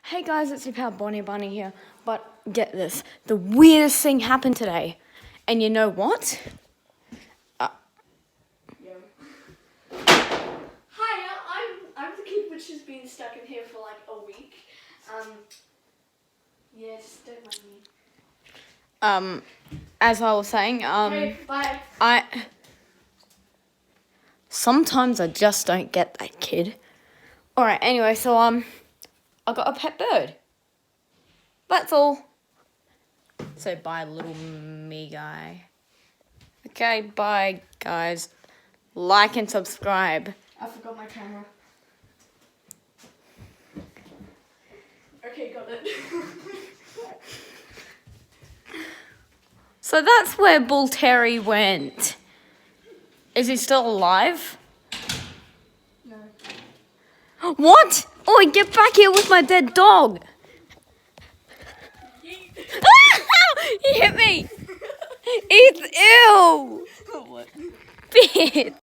Hey guys, it's your pal Bonnie Bunny here. But get this, the weirdest thing happened today. And you know what? Hi, I'm the kid which has been stuck in here for like a week. Yeah, just don't mind me. As I was saying, Okay, bye. sometimes I just don't get that kid. Alright, anyway, so I got a pet bird. That's all. So bye, little me guy. Okay, bye guys. Like and subscribe. I forgot my camera. Okay, got it. So that's where Bull Terry went. Is he still alive? No. What? Oi, get back here with my dead dog. He hit me. It's ew. What? Bitch.